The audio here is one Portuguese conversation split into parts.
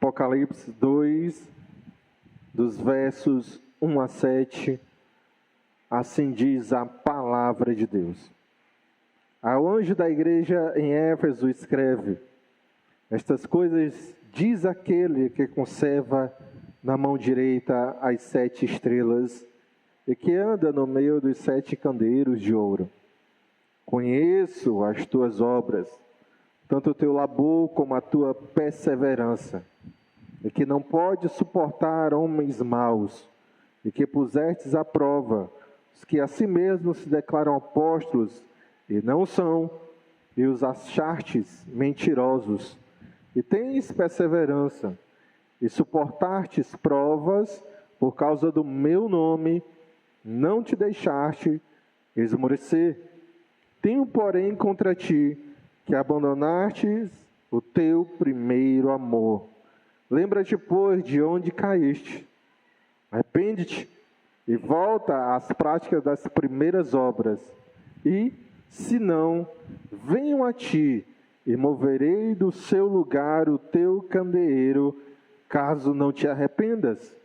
Apocalipse 2, dos versos 1 a 7, assim diz a palavra de Deus. Ao anjo da igreja em Éfeso escreve: estas coisas diz aquele que conserva na mão direita as 7 estrelas e que anda no meio dos 7 candeeiros de ouro. Conheço as tuas obras, tanto o teu labor como a tua perseverança, e que não podes suportar homens maus, e que pusestes à prova os que a si mesmos se declaram apóstolos, e não são, e os achartes mentirosos, e tens perseverança, e suportastes provas por causa do meu nome, não te deixaste esmorecer. Tenho, porém, contra ti que abandonastes o teu primeiro amor. Lembra-te, pois, de onde caíste. Arrepende-te e volta às práticas das primeiras obras. E, se não, venham a ti e moverei do seu lugar o teu candeeiro, caso não te arrependas.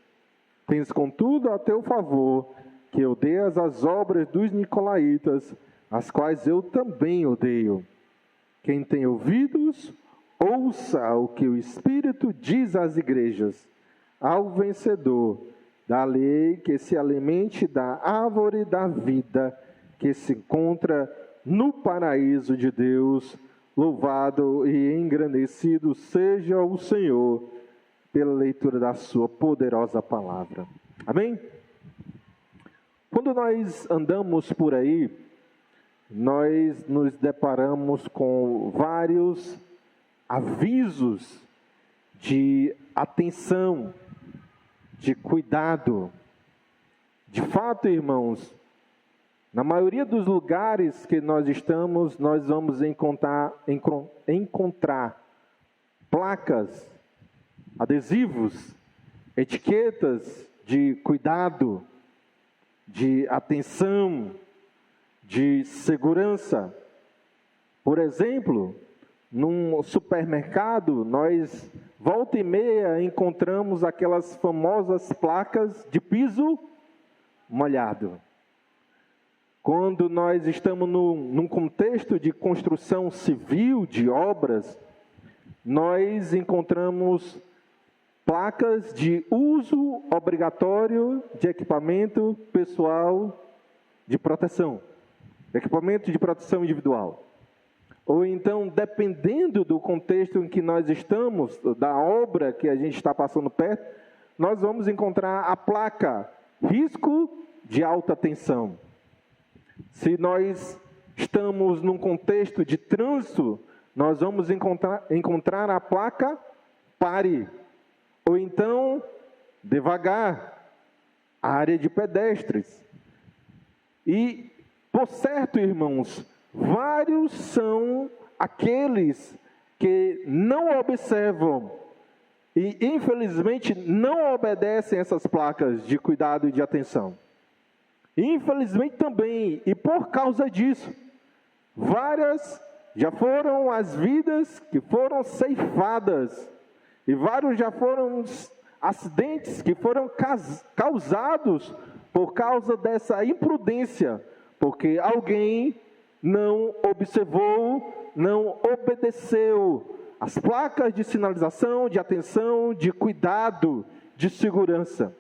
Tens, contudo, a teu favor que odeias as obras dos nicolaítas, as quais eu também odeio. Quem tem ouvidos, ouça o que o Espírito diz às igrejas. Ao vencedor, dá-lhe que se alimente da árvore da vida, que se encontra no paraíso de Deus. Louvado e engrandecido seja o Senhor, pela leitura da sua poderosa palavra. Amém? Quando nós andamos por aí, nós nos deparamos com vários avisos de atenção, de cuidado. De fato, irmãos, na maioria dos lugares que nós estamos, nós vamos encontrar placas, adesivos, etiquetas de cuidado, de atenção, de segurança. Por exemplo, num supermercado, nós volta e meia encontramos aquelas famosas placas de piso molhado. Quando nós estamos num contexto de construção civil, de obras, nós encontramos placas de uso obrigatório de equipamento pessoal de proteção, equipamento de proteção individual. Ou então, dependendo do contexto em que nós estamos, da obra que a gente está passando perto, nós vamos encontrar a placa risco de alta tensão. Se nós estamos num contexto de trânsito, nós vamos encontrar a placa pare. Ou então, devagar, área de pedestres. E, por certo, irmãos, vários são aqueles que não observam e, infelizmente, não obedecem essas placas de cuidado e de atenção. Infelizmente também, e por causa disso, várias já foram as vidas que foram ceifadas, e vários já foram acidentes que foram causados por causa dessa imprudência, porque alguém não observou, não obedeceu as placas de sinalização, de atenção, de cuidado, de segurança.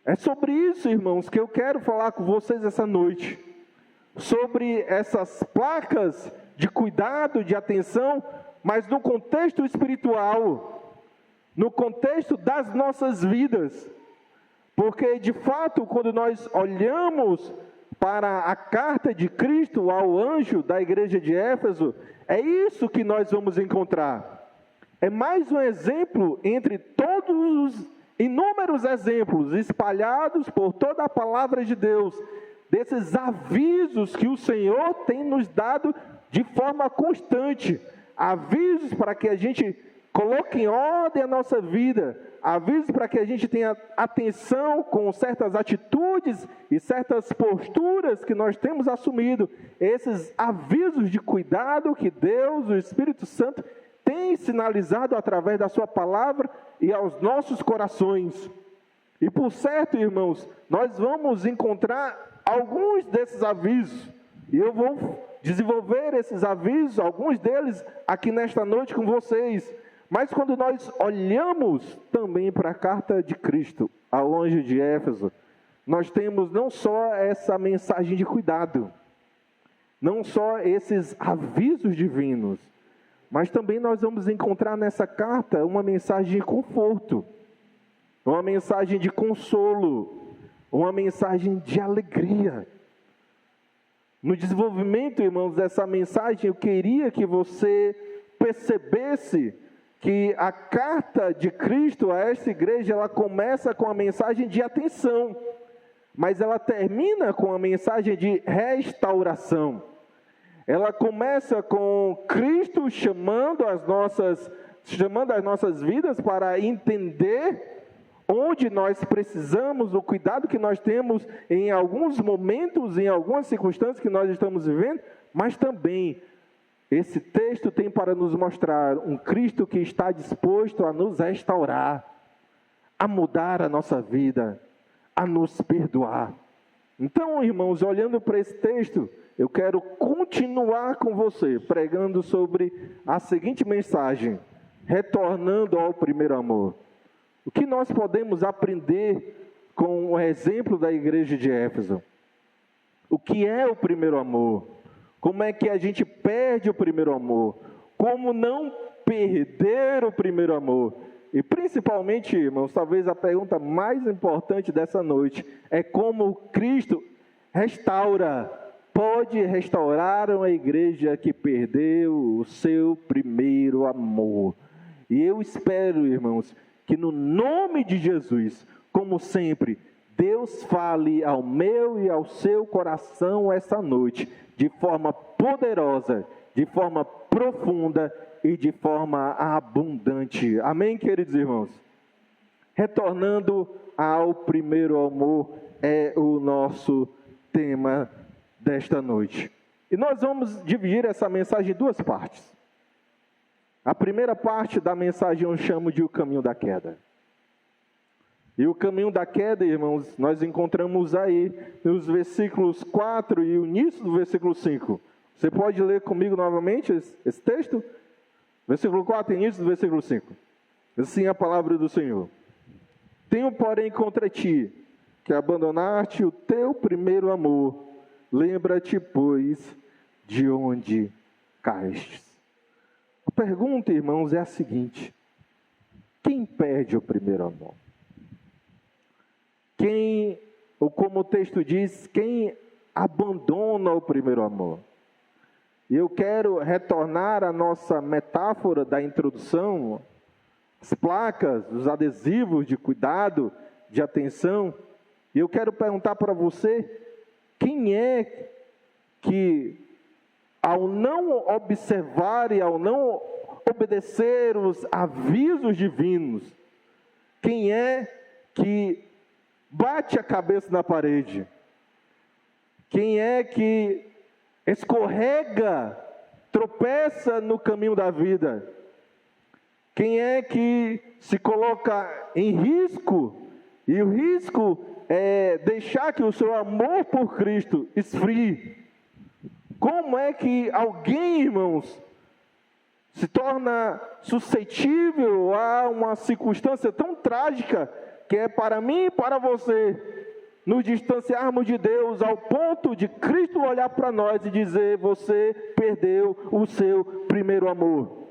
É sobre isso, irmãos, que eu quero falar com vocês essa noite. Sobre essas placas de cuidado, de atenção, mas no contexto espiritual, no contexto das nossas vidas. Porque, de fato, quando nós olhamos para a carta de Cristo ao anjo da igreja de Éfeso, é isso que nós vamos encontrar. É mais um exemplo entre todos os inúmeros exemplos espalhados por toda a palavra de Deus, desses avisos que o Senhor tem nos dado de forma constante, avisos para que a gente coloque em ordem a nossa vida, avisos para que a gente tenha atenção com certas atitudes e certas posturas que nós temos assumido, esses avisos de cuidado que Deus, o Espírito Santo, tem tem sinalizado através da sua palavra e aos nossos corações. E por certo, irmãos, nós vamos encontrar alguns desses avisos. E eu vou desenvolver esses avisos, alguns deles, aqui nesta noite com vocês. Mas quando nós olhamos também para a carta de Cristo, ao anjo de Éfeso, nós temos não só essa mensagem de cuidado, não só esses avisos divinos, mas também nós vamos encontrar nessa carta uma mensagem de conforto, uma mensagem de consolo, uma mensagem de alegria. No desenvolvimento, irmãos, dessa mensagem, eu queria que você percebesse que a carta de Cristo a esta igreja, ela começa com a mensagem de atenção, mas ela termina com a mensagem de restauração. Ela começa com Cristo chamando as nossas vidas para entender onde nós precisamos, o cuidado que nós temos em alguns momentos, em algumas circunstâncias que nós estamos vivendo, mas também esse texto tem para nos mostrar um Cristo que está disposto a nos restaurar, a mudar a nossa vida, a nos perdoar. Então, irmãos, olhando para esse texto, eu quero continuar com você, pregando sobre a seguinte mensagem: retornando ao primeiro amor. O que nós podemos aprender com o exemplo da igreja de Éfeso? O que é o primeiro amor? Como é que a gente perde o primeiro amor? Como não perder o primeiro amor? E principalmente, irmãos, talvez a pergunta mais importante dessa noite é como Cristo pode restaurar uma igreja que perdeu o seu primeiro amor. E eu espero, irmãos, que no nome de Jesus, como sempre, Deus fale ao meu e ao seu coração essa noite, de forma poderosa, de forma profunda e de forma abundante. Amém, queridos irmãos? Retornando ao primeiro amor é o nosso tema desta noite. E nós vamos dividir essa mensagem em duas partes. A primeira parte da mensagem eu chamo de o caminho da queda. E o caminho da queda, irmãos, nós encontramos aí nos versículos 4 e o início do versículo 5. Você pode ler comigo novamente esse texto? Versículo 4 e início do versículo 5. Assim é a palavra do Senhor. Tenho, porém, contra ti, que abandonaste o teu primeiro amor. Lembra-te, pois, de onde caíste. A pergunta, irmãos, é a seguinte: quem perde o primeiro amor? Ou como o texto diz, quem abandona o primeiro amor? E eu quero retornar à nossa metáfora da introdução, as placas, os adesivos de cuidado, de atenção. E eu quero perguntar para você, quem é que, ao não observar e ao não obedecer os avisos divinos, quem é que bate a cabeça na parede? Quem é que escorrega, tropeça no caminho da vida? Quem é que se coloca em risco? E o risco é deixar que o seu amor por Cristo esfrie. Como é que alguém, irmãos, se torna suscetível a uma circunstância tão trágica, que é para mim e para você, nos distanciarmos de Deus ao ponto de Cristo olhar para nós e dizer: você perdeu o seu primeiro amor.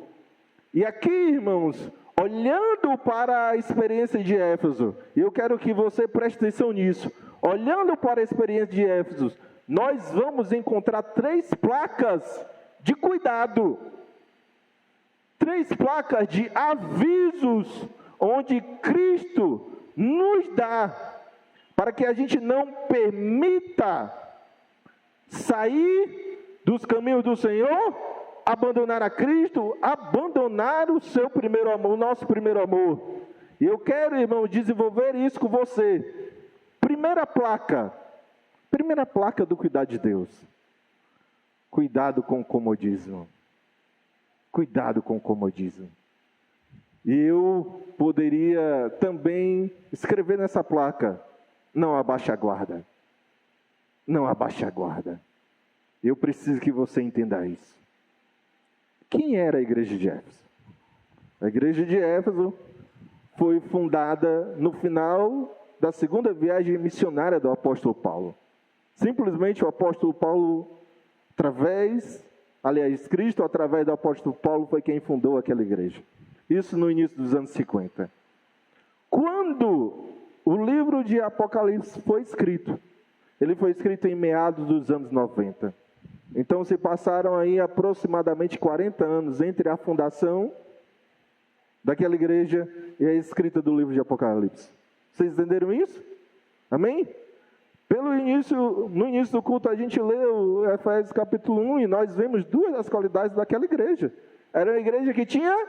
E aqui, irmãos, olhando para a experiência de Éfeso, e eu quero que você preste atenção nisso, olhando para a experiência de Éfeso, nós vamos encontrar 3 placas de cuidado, 3 placas de avisos, onde Cristo nos dá, para que a gente não permita sair dos caminhos do Senhor, abandonar a Cristo, abandonar o seu primeiro amor, o nosso primeiro amor. E eu quero, irmão, desenvolver isso com você. Primeira placa do cuidado de Deus: cuidado com o comodismo. Cuidado com o comodismo. E eu poderia também escrever nessa placa: não abaixe a guarda. Não abaixe a guarda. Eu preciso que você entenda isso. Quem era a igreja de Éfeso? A igreja de Éfeso foi fundada no final da segunda viagem missionária do apóstolo Paulo. Simplesmente o apóstolo Paulo, Cristo, através do apóstolo Paulo, foi quem fundou aquela igreja. Isso no início dos anos 50. Quando o livro de Apocalipse foi escrito, ele foi escrito em meados dos anos 90. Então se passaram aí aproximadamente 40 anos entre a fundação daquela igreja e a escrita do livro de Apocalipse. Vocês entenderam isso? Amém? No início do culto a gente leu Efésios capítulo 1 e nós vemos duas das qualidades daquela igreja. Era uma igreja que tinha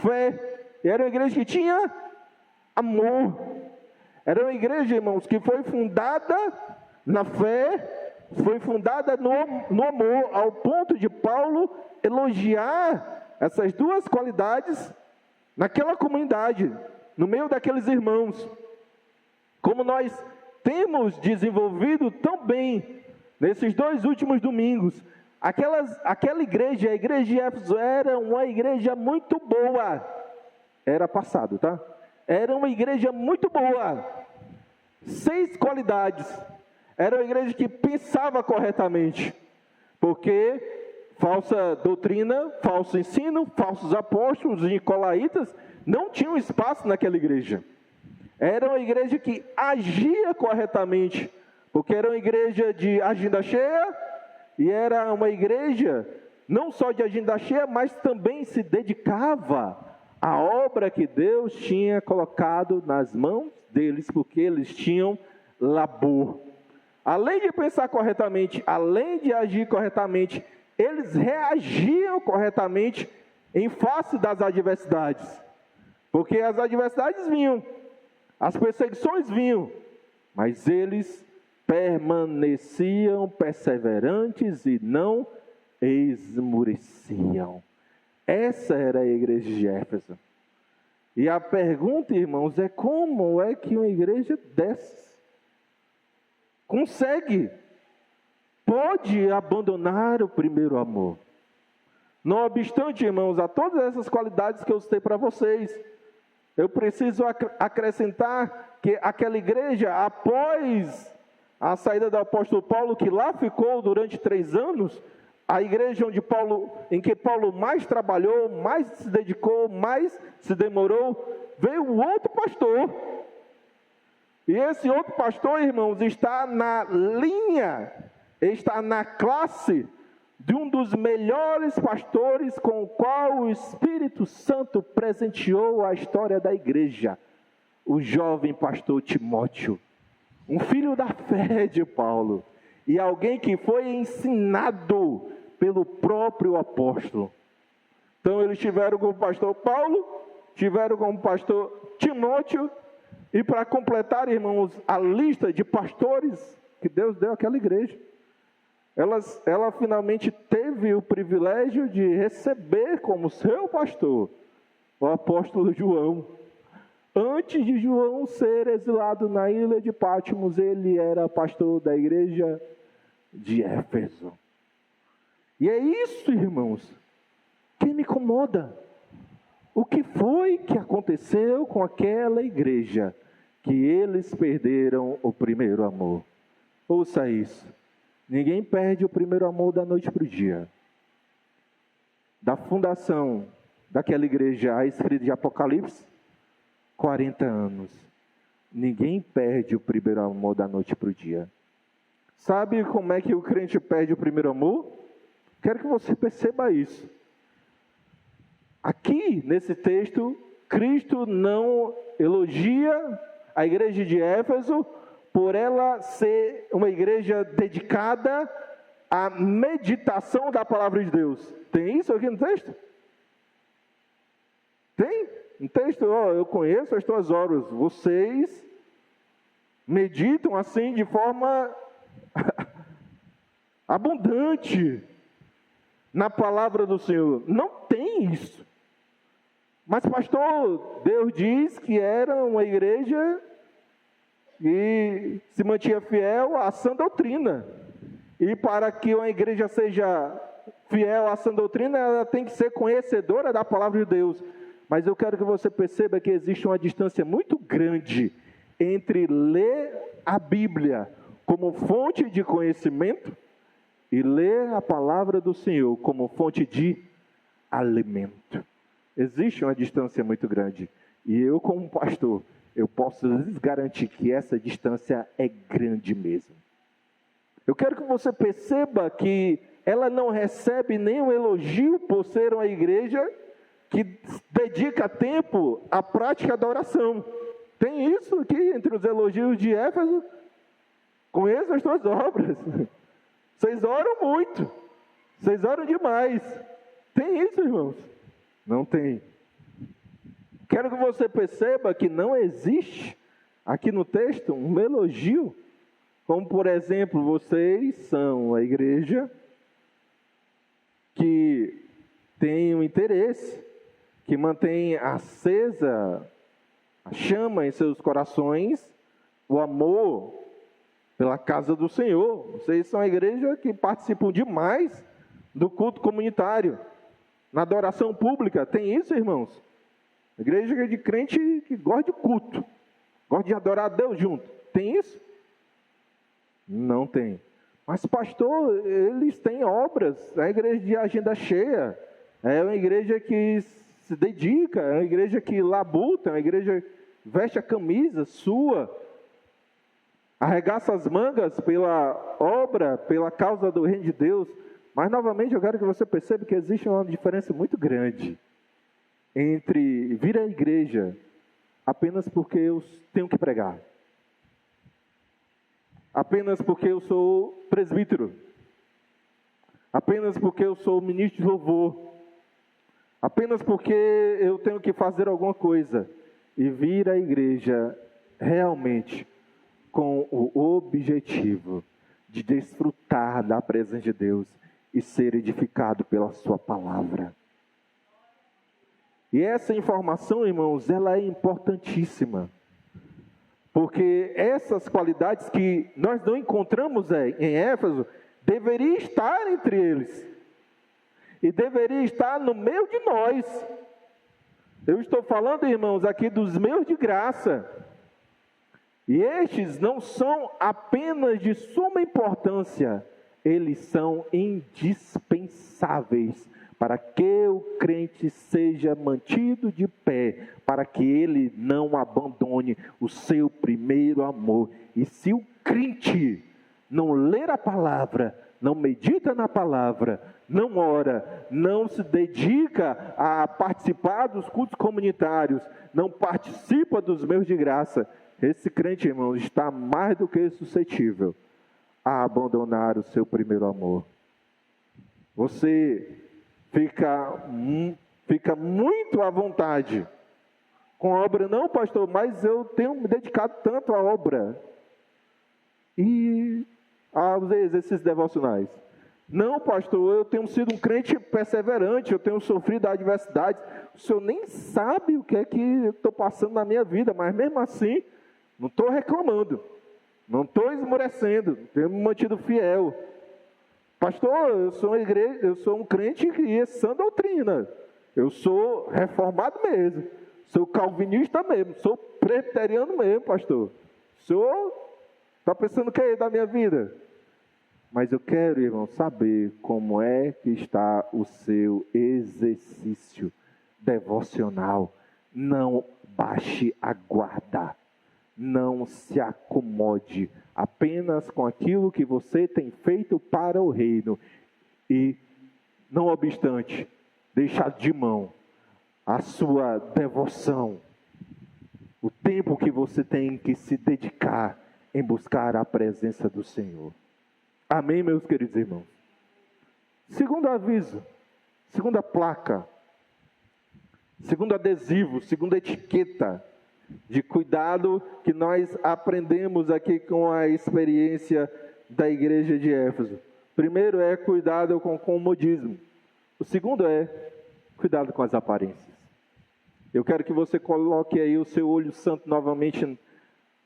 fé, e era uma igreja que tinha amor. Era uma igreja, irmãos, que foi fundada na fé, foi fundada no amor, ao ponto de Paulo elogiar essas duas qualidades naquela comunidade, no meio daqueles irmãos. Como nós temos desenvolvido tão bem nesses 2 últimos domingos, aquela igreja, a igreja de Éfeso, era uma igreja muito boa. Era passado, tá? Era uma igreja muito boa. 6 qualidades. Era uma igreja que pensava corretamente. Porque falsa doutrina, falso ensino, falsos apóstolos e nicolaítas não tinham espaço naquela igreja. Era uma igreja que agia corretamente, porque era uma igreja de agenda cheia, e era uma igreja não só de agenda cheia, mas também se dedicava à obra que Deus tinha colocado nas mãos deles, porque eles tinham labor. Além de pensar corretamente, além de agir corretamente, eles reagiam corretamente em face das adversidades, porque as adversidades vinham, as perseguições vinham, mas eles permaneciam perseverantes e não esmoreciam. Essa era a igreja de Éfeso. E a pergunta, irmãos, é como é que uma igreja dessas pode abandonar o primeiro amor? Não obstante, irmãos, a todas essas qualidades que eu citei para vocês, eu preciso acrescentar que aquela igreja, após a saída do apóstolo Paulo, que lá ficou durante 3 anos, a igreja em que Paulo mais trabalhou, mais se dedicou, mais se demorou, veio um outro pastor. E esse outro pastor, irmãos, está na linha, está na classe de um dos melhores pastores com o qual o Espírito Santo presenteou a história da igreja, o jovem pastor Timóteo, um filho da fé de Paulo, e alguém que foi ensinado pelo próprio apóstolo. Então eles tiveram como pastor Paulo, tiveram como pastor Timóteo, e para completar, irmãos, a lista de pastores que Deus deu àquela igreja, ela finalmente teve o privilégio de receber como seu pastor o apóstolo João. Antes de João ser exilado na ilha de Patmos, ele era pastor da igreja de Éfeso. E é isso, irmãos, que me incomoda. O que foi que aconteceu com aquela igreja? Que eles perderam o primeiro amor. Ouça isso. Ninguém perde o primeiro amor da noite para o dia. Da fundação daquela igreja à escrita de Apocalipse, 40 anos. Ninguém perde o primeiro amor da noite para o dia. Sabe como é que o crente perde o primeiro amor? Quero que você perceba isso. Aqui, nesse texto, Cristo não elogia a igreja de Éfeso por ela ser uma igreja dedicada à meditação da palavra de Deus. Tem isso aqui no texto? Tem? No texto, eu conheço as tuas obras. Vocês meditam assim de forma abundante. na palavra do Senhor. Não tem isso. Mas, pastor, Deus diz que era uma igreja que se mantinha fiel à sã doutrina. E para que uma igreja seja fiel à sã doutrina, ela tem que ser conhecedora da palavra de Deus. Mas eu quero que você perceba que existe uma distância muito grande entre ler a Bíblia como fonte de conhecimento e ler a palavra do Senhor como fonte de alimento. Existe uma distância muito grande. E eu, como pastor, eu posso lhes garantir que essa distância é grande mesmo. Eu quero que você perceba que ela não recebe nenhum elogio por ser uma igreja que dedica tempo à prática da oração. Tem isso aqui entre os elogios de Éfeso. Conheço as tuas obras. Vocês oram muito. Vocês oram demais. Tem isso, irmãos? Não tem. Quero que você perceba que não existe aqui no texto um elogio. Como, por exemplo, vocês são a igreja que tem um interesse, que mantém acesa a chama em seus corações, o amor pela casa do Senhor. Vocês são a igreja que participam demais do culto comunitário, na adoração pública. Tem isso, irmãos? Igreja de crente que gosta de culto, gosta de adorar a Deus junto. Tem isso? Não tem. Mas, pastor, eles têm obras. É a igreja de agenda cheia. É uma igreja que se dedica. É uma igreja que labuta. É uma igreja que veste a camisa sua. Arregaça as mangas pela obra, pela causa do reino de Deus. Mas, novamente, eu quero que você perceba que existe uma diferença muito grande entre vir à igreja apenas porque eu tenho que pregar. Apenas porque eu sou presbítero, apenas porque eu sou ministro de louvor, apenas porque eu tenho que fazer alguma coisa, e vir à igreja realmente com o objetivo de desfrutar da presença de Deus e ser edificado pela sua palavra. E essa informação, irmãos, ela é importantíssima. Porque essas qualidades que nós não encontramos em Éfeso, deveria estar entre eles. E deveria estar no meio de nós. Eu estou falando, irmãos, aqui dos meus de graça. E estes não são apenas de suma importância, eles são indispensáveis para que o crente seja mantido de pé, para que ele não abandone o seu primeiro amor. E se o crente não ler a palavra, não medita na palavra, não ora, não se dedica a participar dos cultos comunitários, não participa dos meios de graça, esse crente, irmão, está mais do que suscetível a abandonar o seu primeiro amor. Você fica muito à vontade com a obra. Não, pastor, mas eu tenho me dedicado tanto à obra e aos exercícios devocionais. Não, pastor, eu tenho sido um crente perseverante, eu tenho sofrido adversidades. O senhor nem sabe o que é que eu estou passando na minha vida, mas mesmo assim, não estou reclamando, não estou esmorecendo, tenho me mantido fiel. Pastor, eu sou um crente que é sã doutrina. Eu sou reformado mesmo. Sou calvinista mesmo. Sou presbiteriano mesmo, pastor. O senhor está pensando o que é da minha vida? Mas eu quero, irmão, saber como é que está o seu exercício devocional. Não baixe a guarda. Não se acomode apenas com aquilo que você tem feito para o reino e, não obstante, deixar de mão a sua devoção, o tempo que você tem que se dedicar em buscar a presença do Senhor. Amém, meus queridos irmãos? Segundo aviso, segunda placa, segundo adesivo, segunda etiqueta de cuidado que nós aprendemos aqui com a experiência da igreja de Éfeso. Primeiro é cuidado com o comodismo. O segundo é cuidado com as aparências. Eu quero que você coloque aí o seu olho santo novamente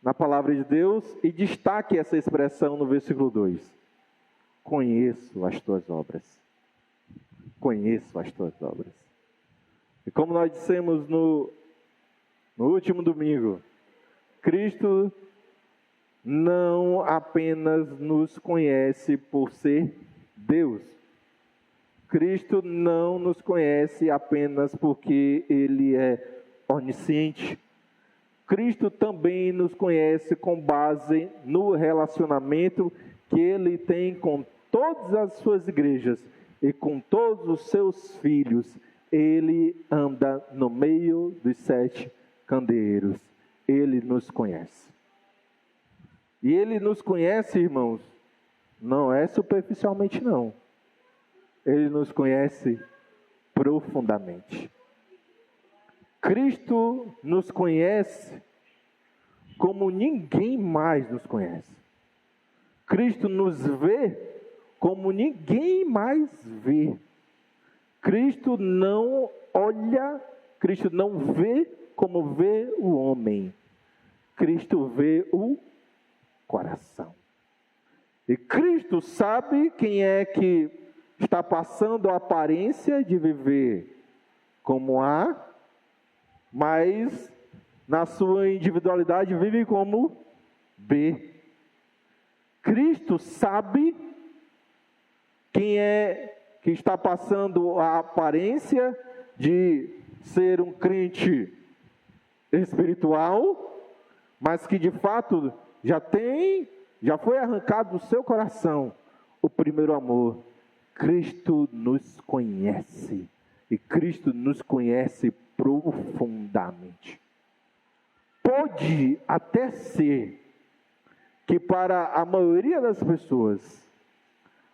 na palavra de Deus e destaque essa expressão no versículo 2. Conheço as tuas obras. Conheço as tuas obras. E como nós dissemos no último domingo, Cristo não apenas nos conhece por ser Deus. Cristo não nos conhece apenas porque Ele é onisciente. Cristo também nos conhece com base no relacionamento que Ele tem com todas as suas igrejas e com todos os seus filhos. Ele anda no meio dos 7 candeeiros. Ele nos conhece. E Ele nos conhece, irmãos, não é superficialmente não. Ele nos conhece profundamente. Cristo nos conhece como ninguém mais nos conhece. Cristo nos vê como ninguém mais vê. Cristo não olha, Cristo não vê como vê o homem. Cristo vê o coração. E Cristo sabe quem é que está passando a aparência de viver como A, mas na sua individualidade vive como B. Cristo sabe quem é que está passando a aparência de ser um crente espiritual, mas que de fato já foi arrancado do seu coração o primeiro amor. Cristo nos conhece, e Cristo nos conhece profundamente. Pode até ser que para a maioria das pessoas,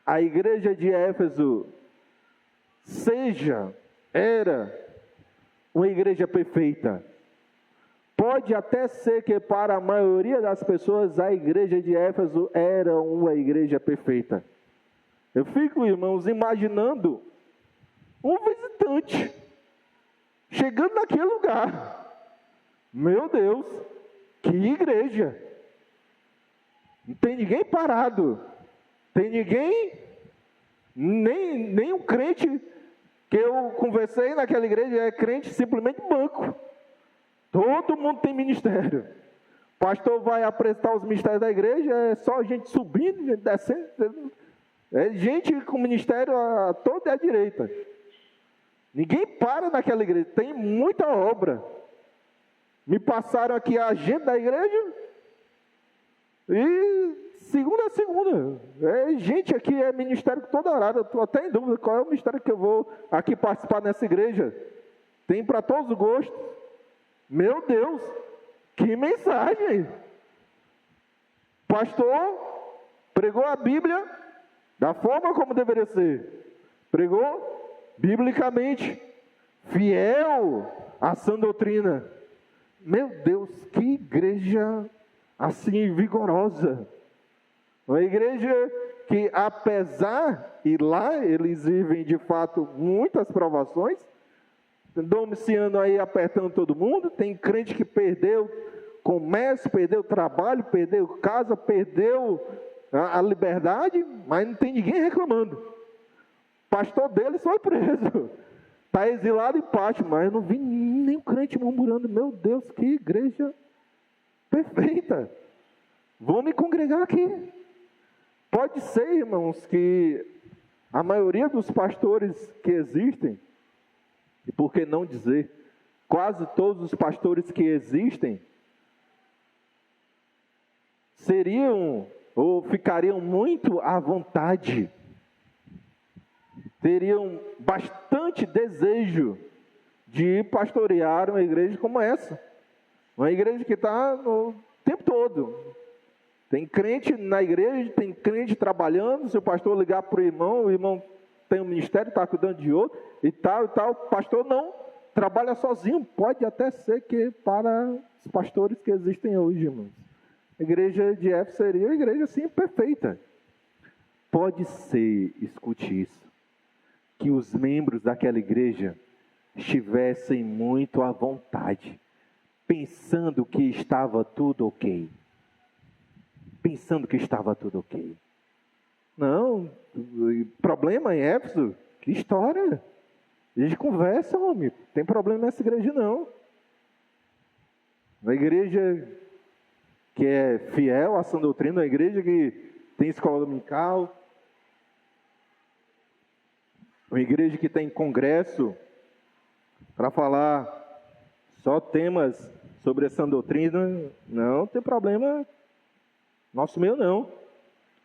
a igreja de Éfeso era uma igreja perfeita. Pode até ser que para a maioria das pessoas, a igreja de Éfeso era uma igreja perfeita. Eu fico, irmãos, imaginando um visitante chegando naquele lugar. Meu Deus, que igreja! Não tem ninguém parado. Tem ninguém, nem um crente que eu conversei naquela igreja, é crente simplesmente banco. Todo mundo tem ministério. O pastor vai apresentar os ministérios da igreja, é só gente subindo, gente descendo. É gente com ministério a toda a direita. Ninguém para naquela igreja, tem muita obra. Me passaram aqui a agenda da igreja e segunda a segunda. Gente aqui é ministério toda hora. Eu estou até em dúvida qual é o ministério que eu vou aqui participar nessa igreja. Tem para todos os gostos. Meu Deus, que mensagem! Pastor pregou a Bíblia da forma como deveria ser. Pregou biblicamente, fiel à sã doutrina. Meu Deus, que igreja assim vigorosa. Uma igreja que, apesar, e lá eles vivem de fato muitas provações, Domiciano aí apertando todo mundo, tem crente que perdeu comércio, perdeu trabalho, perdeu casa, perdeu a liberdade, mas não tem ninguém reclamando. O pastor deles foi preso, está exilado em Pátio, mas eu não vi nenhum crente murmurando. Meu Deus, que igreja perfeita, vou me congregar aqui. Pode ser, irmãos, que a maioria dos pastores que existem, e por que não dizer, quase todos os pastores que existem, seriam ou ficariam muito à vontade, teriam bastante desejo de pastorear uma igreja como essa. Uma igreja que está o tempo todo. Tem crente na igreja, tem crente trabalhando, se o pastor ligar para o irmão tem um ministério, está cuidando de outro, e tal, o pastor não trabalha sozinho. Pode até ser que para os pastores que existem hoje, irmãos, a igreja de Éfeso seria uma igreja assim perfeita. Pode ser, escute isso, que os membros daquela igreja estivessem muito à vontade, pensando que estava tudo ok. Pensando que estava tudo ok. Não, problema em Éfeso? Que história. A gente conversa, homem. Tem problema nessa igreja, não. Uma igreja que é fiel à sã doutrina, uma igreja que tem escola dominical, uma igreja que tem congresso para falar só temas sobre a sã doutrina, não tem problema. Nosso meio não.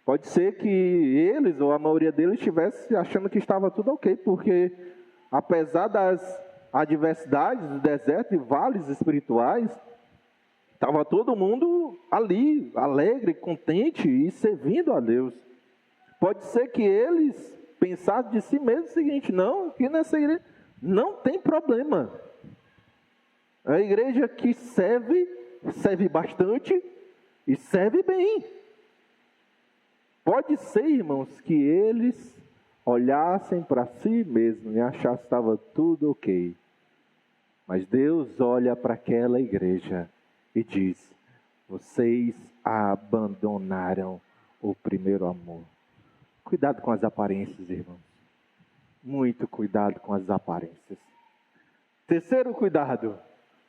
Pode ser que eles, ou a maioria deles, estivesse achando que estava tudo ok, porque apesar das adversidades do deserto e vales espirituais, estava todo mundo ali, alegre, contente e servindo a Deus. Pode ser que eles pensassem de si mesmos o seguinte: não, que nessa igreja não tem problema. A igreja que serve bastante e serve bem. Pode ser, irmãos, que eles olhassem para si mesmos e achassem que estava tudo ok. Mas Deus olha para aquela igreja e diz: vocês abandonaram o primeiro amor. Cuidado com as aparências, irmãos. Muito cuidado com as aparências. Terceiro cuidado.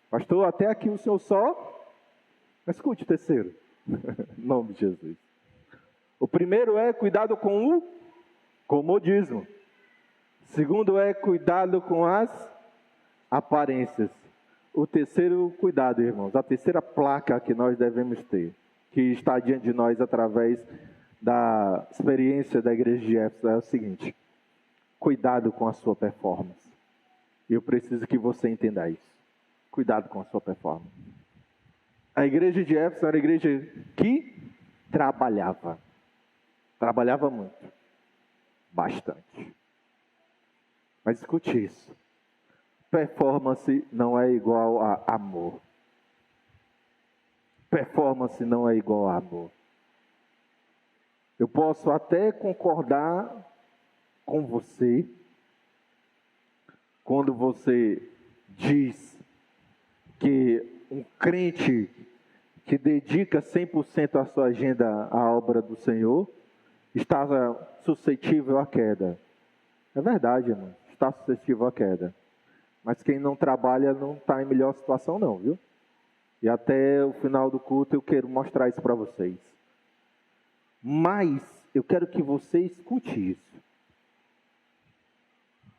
Pastor, até aqui o senhor só... Mas escute o terceiro. Em nome de Jesus. O primeiro é cuidado com o comodismo. O segundo é cuidado com as aparências. O terceiro cuidado, irmãos, a terceira placa que nós devemos ter, que está diante de nós através da experiência da igreja de Éfeso, é o seguinte: cuidado com a sua performance. Eu preciso que você entenda isso. Cuidado com a sua performance. A igreja de Éfeso era uma igreja que trabalhava muito, bastante. Mas escute isso: performance não é igual a amor. Performance não é igual a amor. Eu posso até concordar com você quando você diz que um crente que dedica 100% a sua agenda à obra do Senhor está suscetível à queda. É verdade, irmão, está suscetível à queda. Mas quem não trabalha não está em melhor situação não, viu? E até o final do culto eu quero mostrar isso para vocês. Mas eu quero que você escute isso.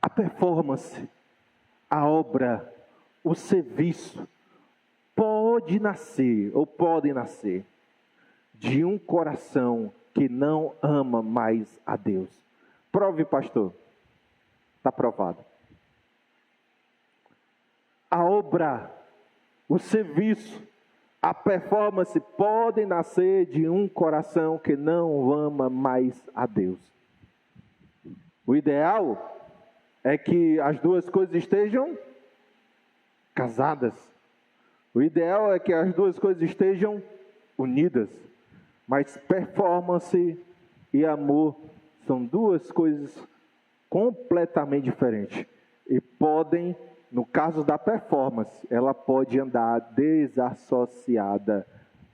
A performance, a obra, o serviço podem nascer de um coração que não ama mais a Deus. Prove, pastor. Está provado. A obra, o serviço, a performance podem nascer de um coração que não ama mais a Deus. O ideal é que as duas coisas estejam casadas. O ideal é que as duas coisas estejam unidas. Mas performance e amor são duas coisas completamente diferentes. E podem, no caso da performance, ela pode andar desassociada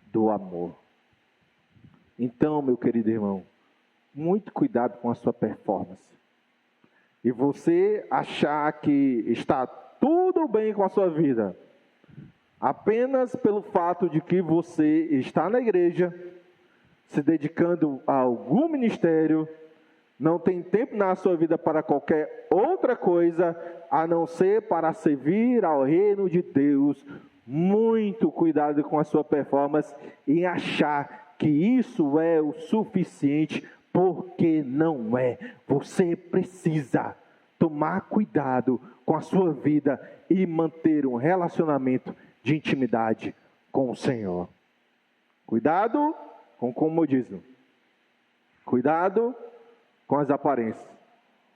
do amor. Então, meu querido irmão, muito cuidado com a sua performance. E você achar que está tudo bem com a sua vida, apenas pelo fato de que você está na igreja, se dedicando a algum ministério, não tem tempo na sua vida para qualquer outra coisa, a não ser para servir ao reino de Deus. Muito cuidado com a sua performance e achar que isso é o suficiente, porque não é. Você precisa tomar cuidado com a sua vida e manter um relacionamento de intimidade com o Senhor. Cuidado com o comodismo. Cuidado com as aparências.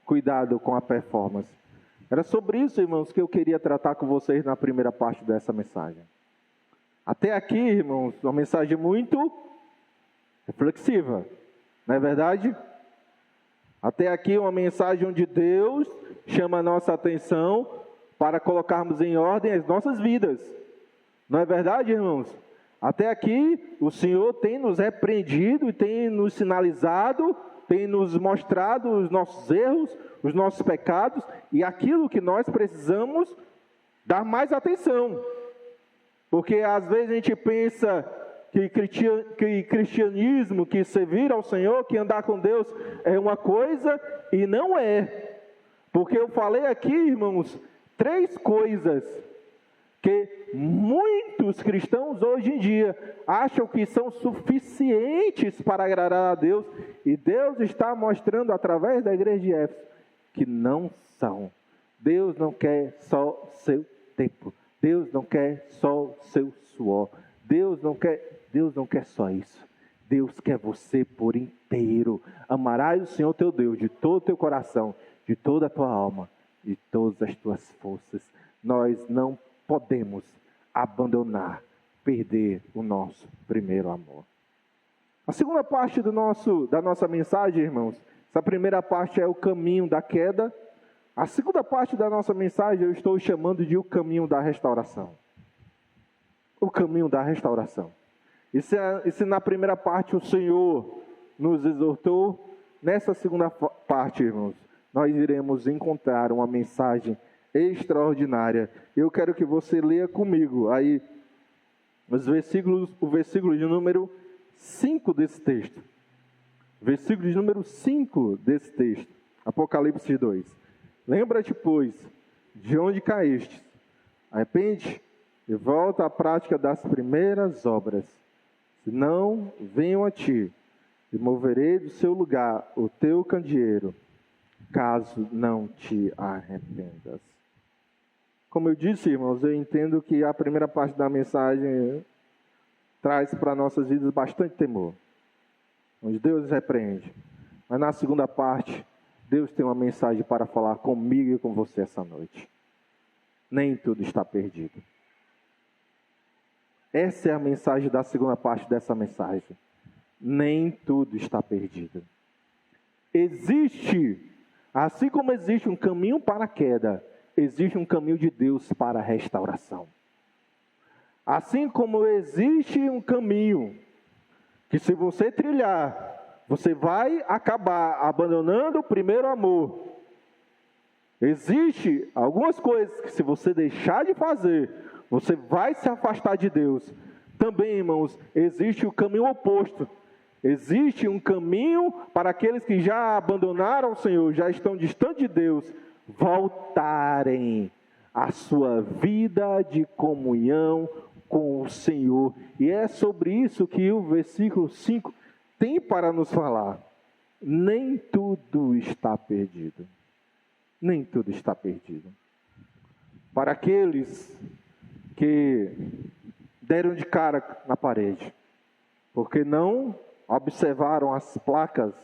Cuidado com a performance. Era sobre isso, irmãos, que eu queria tratar com vocês na primeira parte dessa mensagem. Até aqui, irmãos, uma mensagem muito reflexiva. Não é verdade? Até aqui uma mensagem onde Deus chama a nossa atenção para colocarmos em ordem as nossas vidas. Não é verdade, irmãos? Até aqui o Senhor tem nos repreendido e tem nos sinalizado, tem nos mostrado os nossos erros, os nossos pecados e aquilo que nós precisamos dar mais atenção. Porque às vezes a gente pensa que cristianismo, que servir ao Senhor, que andar com Deus é uma coisa e não é. Porque eu falei aqui, irmãos, 3 coisas que muitos cristãos hoje em dia acham que são suficientes para agradar a Deus, e Deus está mostrando através da igreja de Éfeso que não são. Deus não quer só seu tempo, Deus não quer só o seu suor, Deus não quer só isso. Deus quer você por inteiro. Amarás o Senhor teu Deus de todo o teu coração, de toda a tua alma, de todas as tuas forças. Nós não podemos abandonar, perder o nosso primeiro amor. A segunda parte da nossa mensagem, irmãos, essa primeira parte é o caminho da queda. A segunda parte da nossa mensagem eu estou chamando de o caminho da restauração. O caminho da restauração. E se na primeira parte o Senhor nos exortou, nessa segunda parte, irmãos, nós iremos encontrar uma mensagem extraordinária. Eu quero que você leia comigo aí o versículo de número 5 desse texto. Versículo de número 5 desse texto. Apocalipse 2. Lembra-te, pois, de onde caíste. Arrepende e volta à prática das primeiras obras. Senão, venham a ti e moverei do seu lugar o teu candeeiro, caso não te arrependas. Como eu disse, irmãos, eu entendo que a primeira parte da mensagem traz para nossas vidas bastante temor, onde Deus repreende. Mas na segunda parte, Deus tem uma mensagem para falar comigo e com você essa noite. Nem tudo está perdido. Essa é a mensagem da segunda parte dessa mensagem. Nem tudo está perdido. Existe, assim como existe um caminho para a queda, existe um caminho de Deus para a restauração. Assim como existe um caminho que, se você trilhar, você vai acabar abandonando o primeiro amor. Existem algumas coisas que, se você deixar de fazer, você vai se afastar de Deus. Também, irmãos, existe o caminho oposto. Existe um caminho para aqueles que já abandonaram o Senhor, já estão distantes de Deus, voltarem à sua vida de comunhão com o Senhor. E é sobre isso que o versículo 5 tem para nos falar. Nem tudo está perdido. Nem tudo está perdido. Para aqueles que deram de cara na parede, porque não observaram as placas,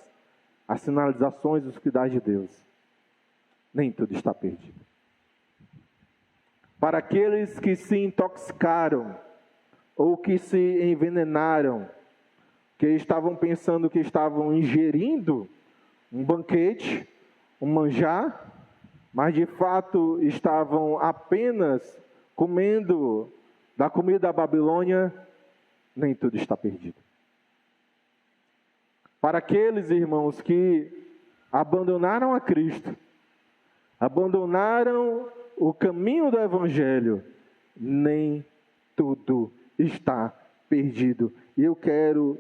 as sinalizações dos cuidados de Deus, nem tudo está perdido. Para aqueles que se intoxicaram, ou que se envenenaram, que estavam pensando que estavam ingerindo um banquete, um manjar, mas de fato estavam apenas comendo da comida da Babilônia, nem tudo está perdido. Para aqueles irmãos que abandonaram a Cristo, abandonaram o caminho do Evangelho, nem tudo está perdido. E eu quero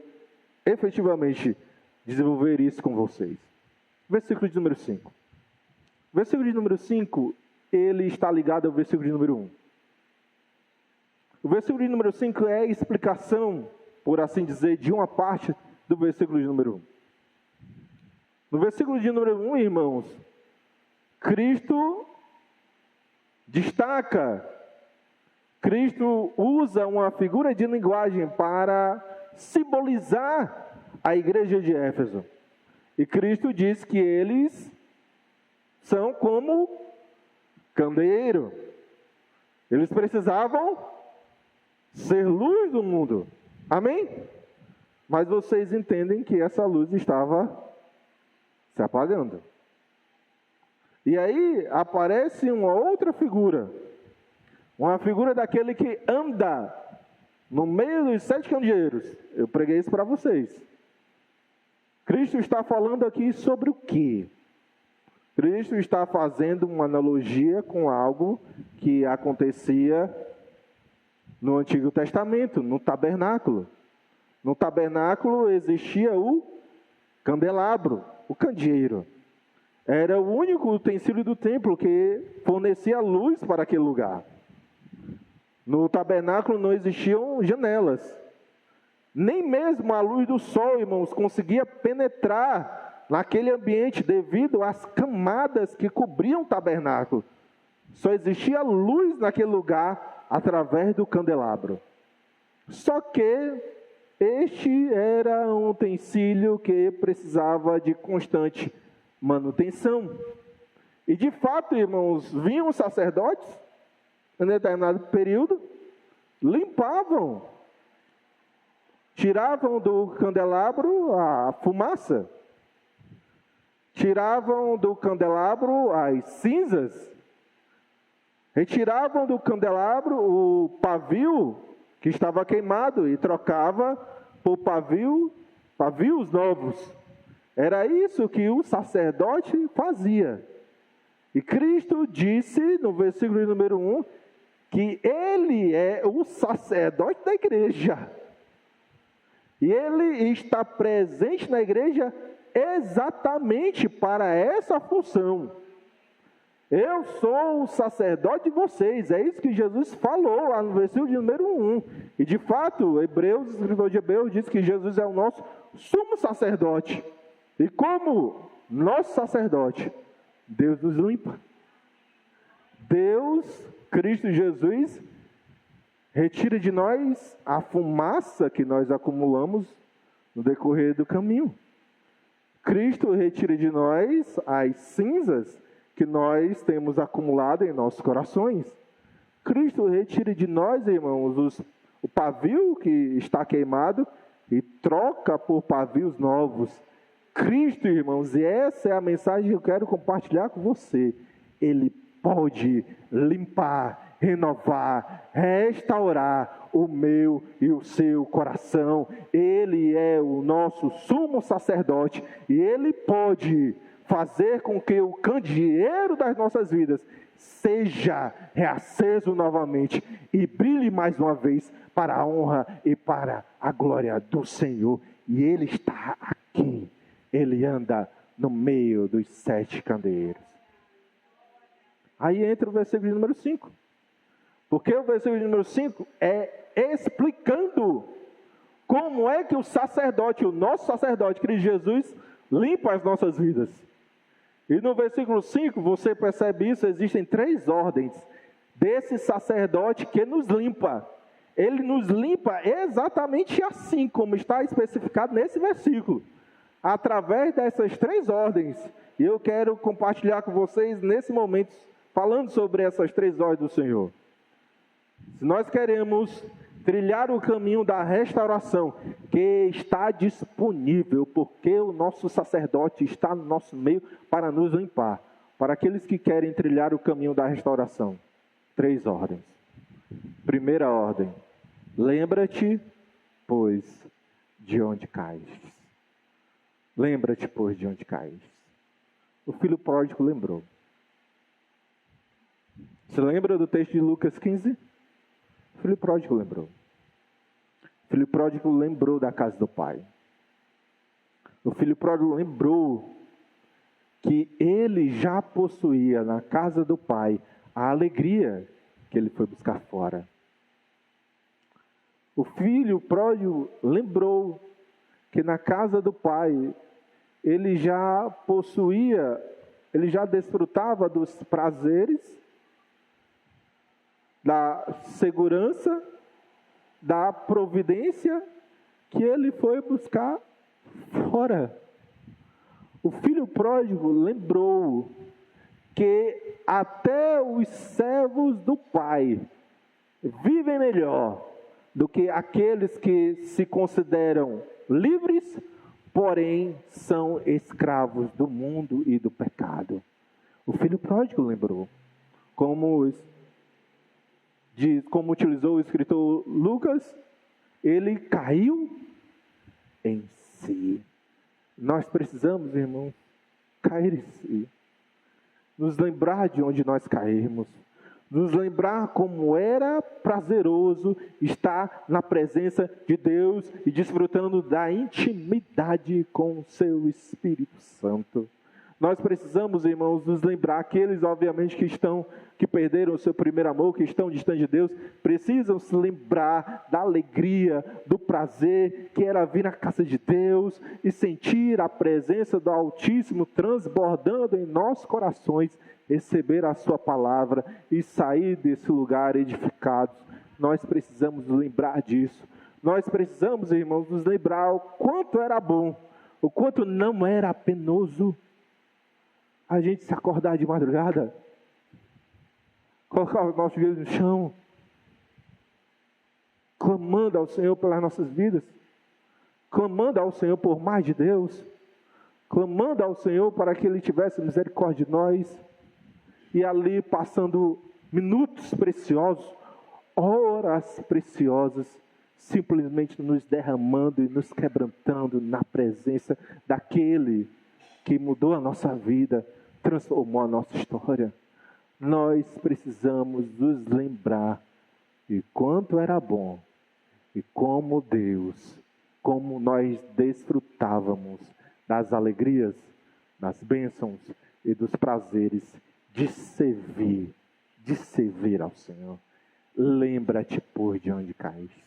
efetivamente desenvolver isso com vocês. Versículo de número 5. O versículo de número 5, ele está ligado ao versículo de número 1. O versículo de número 5 é a explicação, por assim dizer, de uma parte do versículo de número 1. No versículo de número 1, irmãos, Cristo destaca, Cristo usa uma figura de linguagem para simbolizar a igreja de Éfeso. E Cristo diz que eles são como candeeiro. Eles precisavam ser luz do mundo. Amém? Mas vocês entendem que essa luz estava se apagando. E aí aparece uma outra figura, uma figura daquele que anda no meio dos 7 candeeiros. Eu preguei isso para vocês. Cristo está falando aqui sobre o quê? Cristo está fazendo uma analogia com algo que acontecia no Antigo Testamento, no tabernáculo. No tabernáculo existia o candelabro, o candeeiro. Era o único utensílio do templo que fornecia luz para aquele lugar. No tabernáculo não existiam janelas. Nem mesmo a luz do sol, irmãos, conseguia penetrar naquele ambiente devido às camadas que cobriam o tabernáculo. Só existia luz naquele lugar através do candelabro. Só que este era um utensílio que precisava de constante manutenção. E de fato, irmãos, vinham os sacerdotes, em determinado período, limpavam, tiravam do candelabro a fumaça, tiravam do candelabro as cinzas, retiravam do candelabro o pavio que estava queimado e trocava por pavios novos. Era isso que o sacerdote fazia. E Cristo disse no versículo número 1 que ele é o sacerdote da igreja. E ele está presente na igreja exatamente para essa função. Eu sou o sacerdote de vocês. É isso que Jesus falou lá no versículo número 1. E de fato, o escritor de Hebreus diz que Jesus é o nosso sumo sacerdote. E como nosso sacerdote, Deus nos limpa. Deus, Cristo Jesus, retira de nós a fumaça que nós acumulamos no decorrer do caminho. Cristo retira de nós as cinzas que nós temos acumulado em nossos corações. Cristo retira de nós, irmãos, o pavio que está queimado e troca por pavios novos. Cristo, irmãos, e essa é a mensagem que eu quero compartilhar com você. Ele pode limpar, renovar, restaurar o meu e o seu coração. Ele é o nosso sumo sacerdote e ele pode fazer com que o candeeiro das nossas vidas seja reaceso novamente e brilhe mais uma vez para a honra e para a glória do Senhor. E ele está aqui. Ele anda no meio dos 7 candeeiros. Aí entra o versículo número 5. Porque o versículo número 5 é explicando como é que o sacerdote, o nosso sacerdote, Cristo Jesus, limpa as nossas vidas. E no versículo 5, você percebe isso, existem 3 ordens desse sacerdote que nos limpa. Ele nos limpa exatamente assim, como está especificado nesse versículo. Através dessas 3 ordens. E eu quero compartilhar com vocês nesse momento, falando sobre essas 3 ordens do Senhor. Se nós queremos trilhar o caminho da restauração, que está disponível, porque o nosso sacerdote está no nosso meio para nos limpar. Para aqueles que querem trilhar o caminho da restauração, 3 ordens. Primeira ordem: lembra-te, pois, de onde caíste. Lembra-te, pois, de onde caíste. O filho pródigo lembrou. Você lembra do texto de Lucas 15? O filho pródigo lembrou. O filho pródigo lembrou da casa do pai. O filho pródigo lembrou que ele já possuía na casa do pai a alegria que ele foi buscar fora. O filho pródigo lembrou que na casa do pai ele já possuía, ele já desfrutava dos prazeres, da segurança, da providência que ele foi buscar fora. O filho pródigo lembrou que até os servos do pai vivem melhor do que aqueles que se consideram livres porém são escravos do mundo e do pecado. O filho pródigo lembrou, como utilizou o escritor Lucas, ele caiu em si. Nós precisamos, irmãos, cair em si. Nos lembrar de onde nós caímos. Nos lembrar como era prazeroso estar na presença de Deus e desfrutando da intimidade com o seu Espírito Santo. Nós precisamos, irmãos, nos lembrar, aqueles, obviamente, que perderam o seu primeiro amor, que estão distantes de Deus, precisam se lembrar da alegria, do prazer que era vir na casa de Deus e sentir a presença do Altíssimo transbordando em nossos corações, receber a sua palavra e sair desse lugar edificados. Nós precisamos nos lembrar disso. Nós precisamos, irmãos, nos lembrar o quanto era bom, o quanto não era penoso a gente se acordar de madrugada, colocar os nossos joelhos no chão, clamando ao Senhor pelas nossas vidas, clamando ao Senhor por mais de Deus, clamando ao Senhor para que Ele tivesse misericórdia de nós, e ali passando minutos preciosos, horas preciosas, simplesmente nos derramando e nos quebrantando na presença daquele que mudou a nossa vida, transformou a nossa história. Nós precisamos nos lembrar de quanto era bom e como nós desfrutávamos das alegrias, das bênçãos e dos prazeres de servir ao Senhor. Lembra-te, pois, de onde caíste.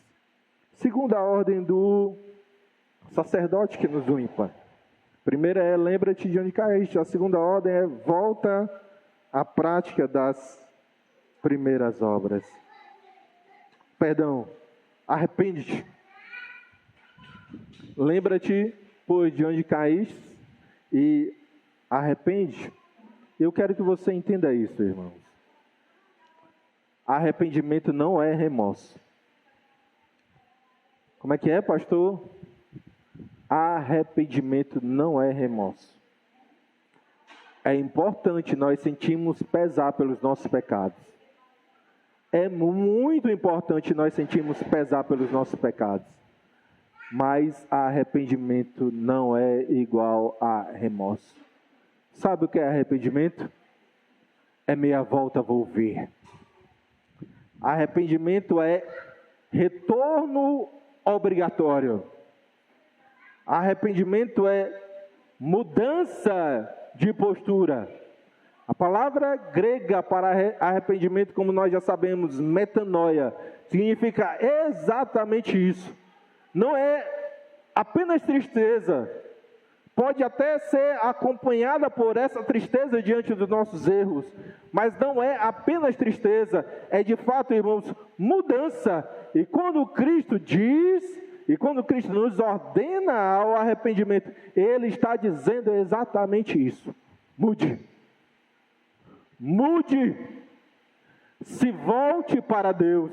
Segunda ordem do sacerdote que nos limpa. Primeira é, lembra-te de onde caíste. A segunda ordem é, volta à prática das primeiras obras. Perdão, arrepende-te. Lembra-te, pois, de onde caíste e arrepende-te. Eu quero que você entenda isso, irmãos. Arrependimento não é remorso. Como é que é, pastor? Arrependimento não é remorso. É importante nós sentirmos pesar pelos nossos pecados. É muito importante nós sentirmos pesar pelos nossos pecados. Mas arrependimento não é igual a remorso. Sabe o que é arrependimento? É meia volta, vou ver. Arrependimento é retorno obrigatório. Arrependimento é mudança de postura. A palavra grega para arrependimento, como nós já sabemos, metanoia, significa exatamente isso. Não é apenas tristeza. Pode até ser acompanhada por essa tristeza diante dos nossos erros, mas não é apenas tristeza, é de fato, irmãos, mudança. E quando Cristo diz, e quando Cristo nos ordena ao arrependimento, Ele está dizendo exatamente isso. Mude. Mude. Se volte para Deus.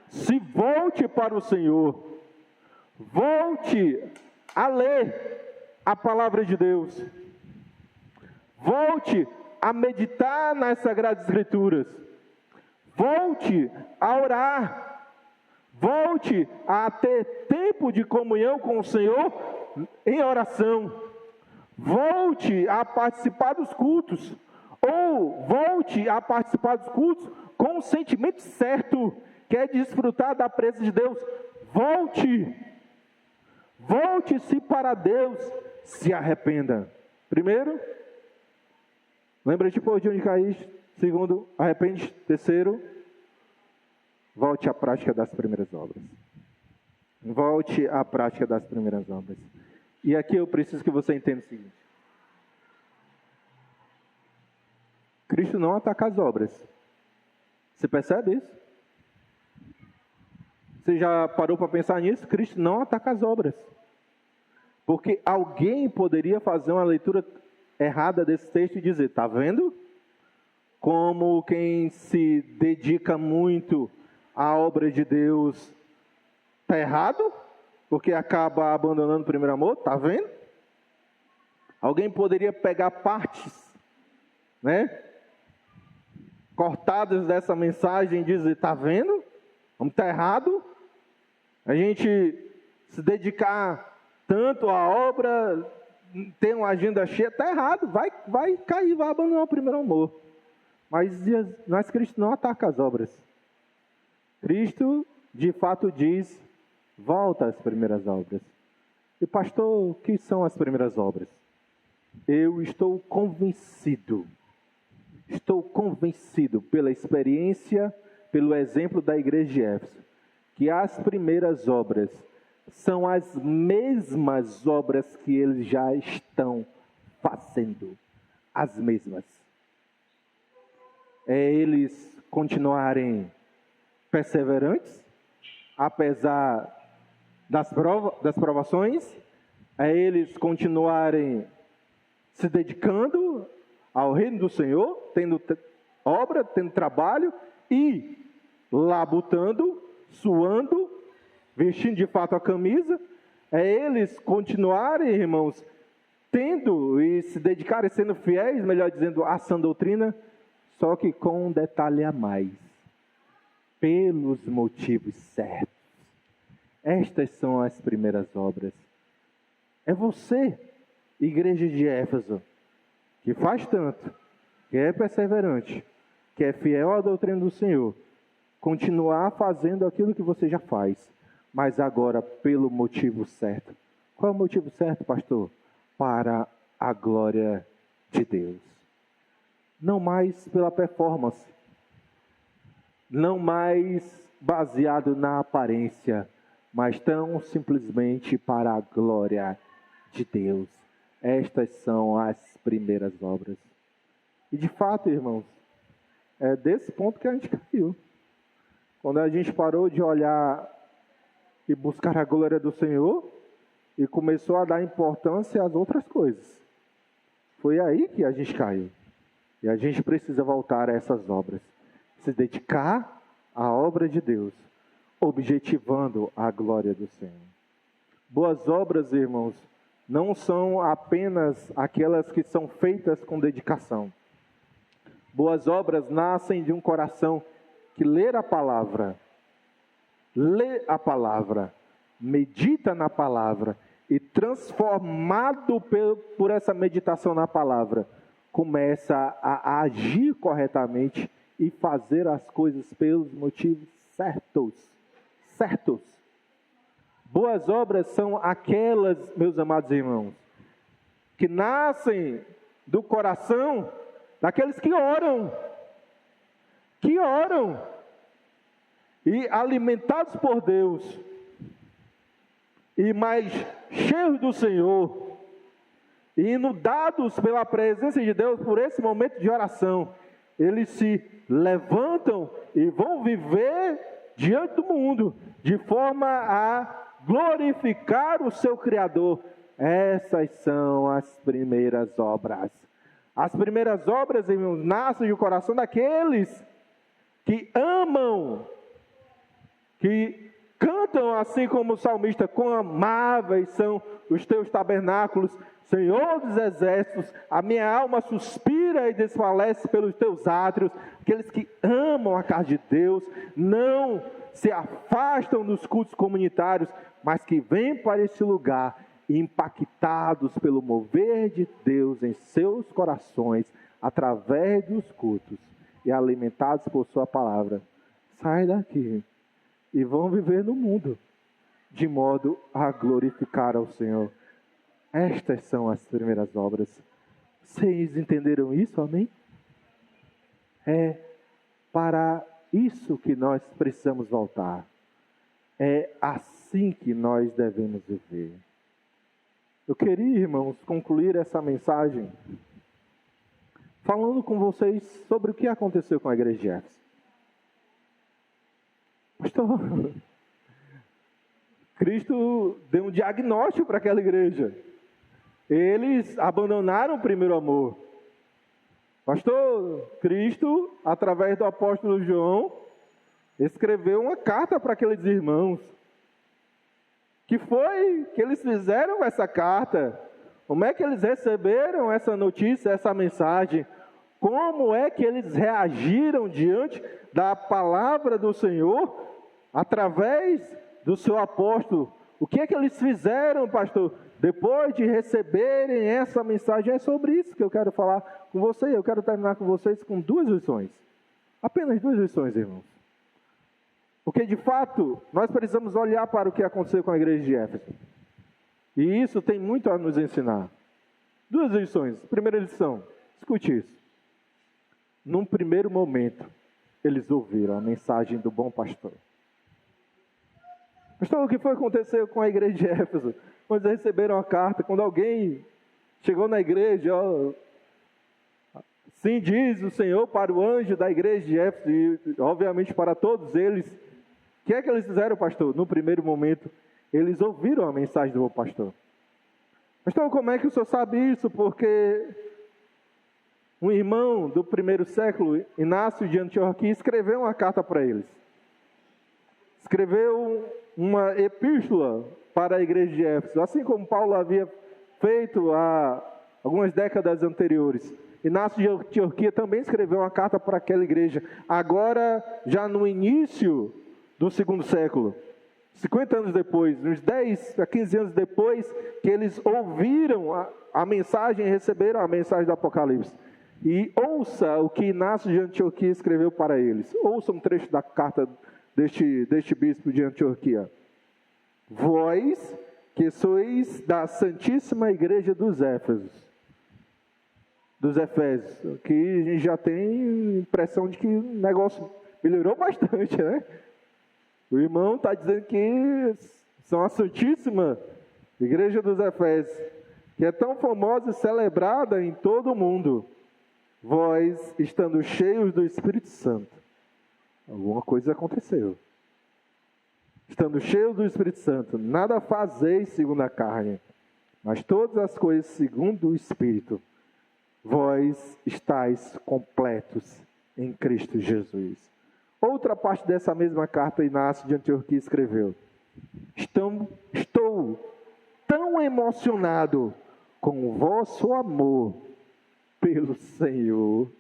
Se volte para o Senhor. Volte a ler a palavra de Deus. Volte a meditar nas Sagradas Escrituras. Volte a orar. Volte a ter tempo de comunhão com o Senhor em oração. Volte a participar dos cultos. Ou volte a participar dos cultos com o sentimento certo, que é desfrutar da presença de Deus. Volte. Volte-se para Deus. Se arrependa. Primeiro, lembra-te de onde caíste. Segundo, arrepende. Terceiro, volte à prática das primeiras obras. Volte à prática das primeiras obras. E aqui eu preciso que você entenda o seguinte. Cristo não ataca as obras. Você percebe isso? Você já parou para pensar nisso? Cristo não ataca as obras. Porque alguém poderia fazer uma leitura errada desse texto e dizer, está vendo? Como quem se dedica muito à obra de Deus está errado? porque acaba abandonando o primeiro amor, tá vendo? Alguém poderia pegar partes, né, cortadas dessa mensagem e dizer, tá vendo? Como está errado? A gente se dedicar tanto à obra, ter uma agenda cheia, está errado, vai cair, vai abandonar o primeiro amor. Mas Cristo não ataca as obras. Cristo, de fato, diz, volta às primeiras obras. E pastor, o que são as primeiras obras? Eu estou convencido pela experiência, pelo exemplo da igreja de Éfeso, que as primeiras obras são as mesmas obras que eles já estão fazendo. As mesmas. É eles continuarem perseverantes, apesar das provações, é eles continuarem se dedicando ao reino do Senhor, tendo obra, tendo trabalho e labutando, suando, vestindo de fato a camisa, é eles continuarem, irmãos, tendo e se dedicarem, sendo fiéis, melhor dizendo, à sã doutrina, só que com um detalhe a mais, pelos motivos certos. Estas são as primeiras obras. É você, igreja de Éfeso, que faz tanto, que é perseverante, que é fiel à doutrina do Senhor, continuar fazendo aquilo que você já faz, mas agora pelo motivo certo. Qual é o motivo certo, pastor? Para a glória de Deus. Não mais pela performance, não mais baseado na aparência, mas tão simplesmente para a glória de Deus. Estas são as primeiras obras. E de fato, irmãos, é desse ponto que a gente caiu. Quando a gente parou de olhar e buscar a glória do Senhor e começou a dar importância às outras coisas. Foi aí que a gente caiu. E a gente precisa voltar a essas obras. Se dedicar à obra de Deus, objetivando a glória do Senhor. Boas obras, irmãos, não são apenas aquelas que são feitas com dedicação. Boas obras nascem de um coração que lê a palavra, medita na palavra e transformado por essa meditação na palavra, começa a agir corretamente e fazer as coisas pelos motivos certos. Boas obras são aquelas, meus amados irmãos, que nascem do coração daqueles que oram. E alimentados por Deus, e mais cheios do Senhor, e inundados pela presença de Deus por esse momento de oração, eles se levantam e vão viver diante do mundo, de forma a glorificar o seu Criador. Essas são as primeiras obras. As primeiras obras, irmãos, nascem do coração daqueles que amam, que cantam assim como o salmista, quão amáveis são os teus tabernáculos, Senhor dos exércitos, a minha alma suspira e desfalece pelos teus átrios. Aqueles que amam a casa de Deus, não se afastam dos cultos comunitários, mas que vêm para esse lugar impactados pelo mover de Deus em seus corações, através dos cultos, e alimentados por sua palavra. Sai daqui e vão viver no mundo, de modo a glorificar ao Senhor. Estas são as primeiras obras. Vocês entenderam isso, amém? É para isso que nós precisamos voltar. É assim que nós devemos viver. Eu queria, irmãos, concluir essa mensagem falando com vocês sobre o que aconteceu com a igreja de Éfeso. Pastor, Cristo deu um diagnóstico para aquela igreja. Eles abandonaram o primeiro amor. Pastor, Cristo, através do apóstolo João, escreveu uma carta para aqueles irmãos que foi que eles fizeram com essa carta? Como é que eles receberam essa notícia, essa mensagem? Como é que eles reagiram diante da palavra do Senhor através do seu apóstolo? O que é que eles fizeram, pastor, depois de receberem essa mensagem? É sobre isso que eu quero falar com vocês. Eu quero terminar com vocês com 2 lições. Apenas 2 lições, irmãos. Porque, de fato, nós precisamos olhar para o que aconteceu com a igreja de Éfeso. E isso tem muito a nos ensinar. 2 lições. Primeira lição, escute isso. Num primeiro momento, eles ouviram a mensagem do bom pastor. Pastor, o que foi que aconteceu com a igreja de Éfeso? Quando eles receberam a carta, quando alguém chegou na igreja, sim, diz o Senhor para o anjo da igreja de Éfeso, e obviamente para todos eles, o que é que eles fizeram, pastor? No primeiro momento, eles ouviram a mensagem do bom pastor. Pastor, como é que o senhor sabe isso? Porque um irmão do primeiro século, Inácio de Antioquia, escreveu uma carta para eles. Escreveu uma epístola para a igreja de Éfeso, assim como Paulo havia feito há algumas décadas anteriores. Inácio de Antioquia também escreveu uma carta para aquela igreja, agora já no início do segundo século, 50 anos depois, uns 10 a 15 anos depois, que eles ouviram a mensagem, receberam a mensagem do Apocalipse. E ouça o que Inácio de Antioquia escreveu para eles. Ouça um trecho da carta deste bispo de Antioquia. Vós, que sois da Santíssima Igreja dos Efésios, que a gente já tem impressão de que o negócio melhorou bastante, né? O irmão está dizendo que são a Santíssima Igreja dos Efésios, que é tão famosa e celebrada em todo o mundo. Vós, estando cheios do Espírito Santo, alguma coisa aconteceu. Estando cheios do Espírito Santo, nada fazeis segundo a carne, mas todas as coisas segundo o Espírito. Vós estáis completos em Cristo Jesus. Outra parte dessa mesma carta, Inácio de Antioquia escreveu: Estou tão emocionado com o vosso amor pelo Senhor.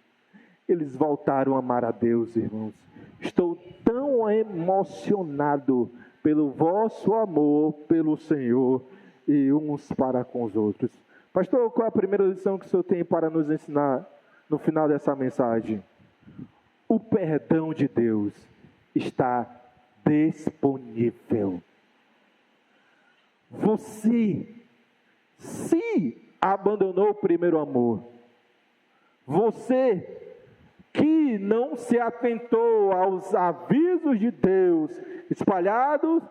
Eles voltaram a amar a Deus, irmãos. Estou tão emocionado pelo vosso amor pelo Senhor e uns para com os outros. Pastor, qual é a primeira lição que o senhor tem para nos ensinar no final dessa mensagem? O perdão de Deus está disponível. Você se abandonou o primeiro amor. Você que não se atentou aos avisos de Deus espalhado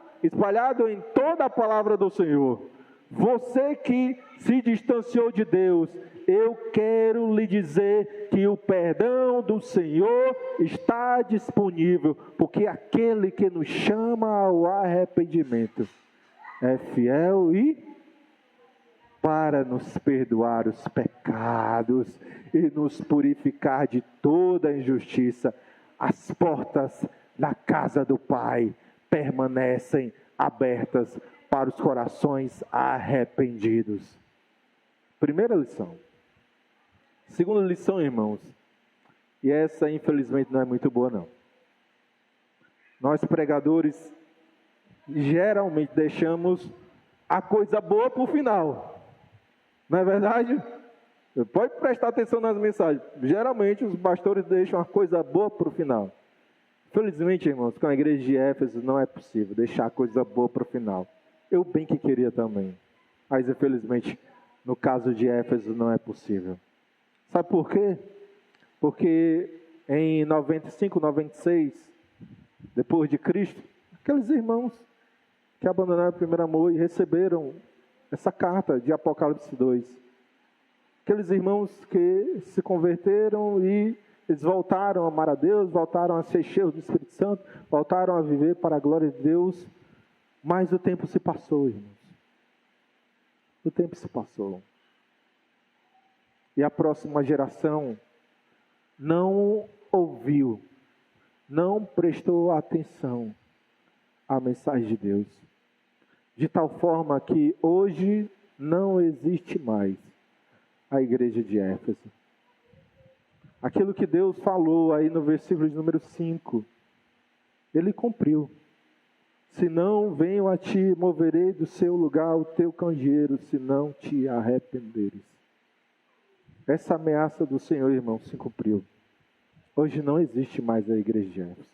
em toda a palavra do Senhor. Você que se distanciou de Deus, eu quero lhe dizer que o perdão do Senhor está disponível, porque aquele que nos chama ao arrependimento é fiel e para nos perdoar os pecados e nos purificar de toda injustiça. As portas da casa do Pai permanecem abertas para os corações arrependidos. Primeira lição. Segunda lição, irmãos, e essa infelizmente não é muito boa não. Nós pregadores geralmente deixamos a coisa boa para o final. Não é verdade? Pode prestar atenção nas mensagens. Geralmente os pastores deixam a coisa boa para o final. Felizmente, irmãos, com a igreja de Éfeso não é possível deixar a coisa boa para o final. Eu bem que queria também. Mas infelizmente, no caso de Éfeso não é possível. Sabe por quê? Porque em 95, 96, depois de Cristo, aqueles irmãos que abandonaram o primeiro amor e receberam essa carta de Apocalipse 2. Aqueles irmãos que se converteram e eles voltaram a amar a Deus, voltaram a ser cheios do Espírito Santo, voltaram a viver para a glória de Deus, mas o tempo se passou, irmãos. O tempo se passou. E a próxima geração não ouviu, não prestou atenção à mensagem de Deus. de tal forma que hoje não existe mais a igreja de Éfeso. Aquilo que Deus falou aí no versículo de número 5, Ele cumpriu. Se não, venho a ti, moverei do seu lugar o teu candeeiro, se não te arrependeres. Essa ameaça do Senhor, irmão, se cumpriu. Hoje não existe mais a igreja de Éfeso.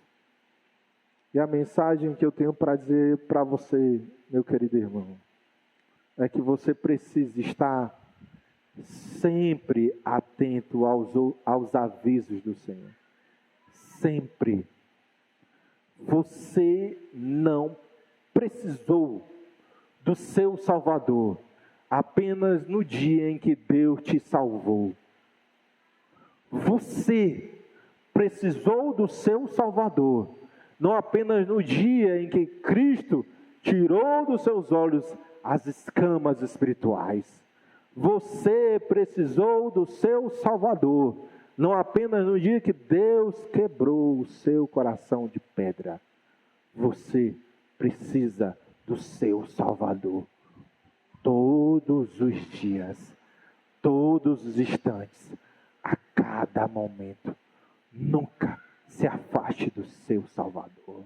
E a mensagem que eu tenho para dizer para você, meu querido irmão, é que você precisa estar sempre atento aos avisos do Senhor. Sempre. Você não precisou do seu Salvador apenas no dia em que Deus te salvou. Você precisou do seu Salvador não apenas no dia em que Cristo tirou dos seus olhos as escamas espirituais. Você precisou do seu Salvador não apenas no dia que Deus quebrou o seu coração de pedra. Você precisa do seu Salvador todos os dias, todos os instantes, a cada momento. Nunca se afaste do seu Salvador.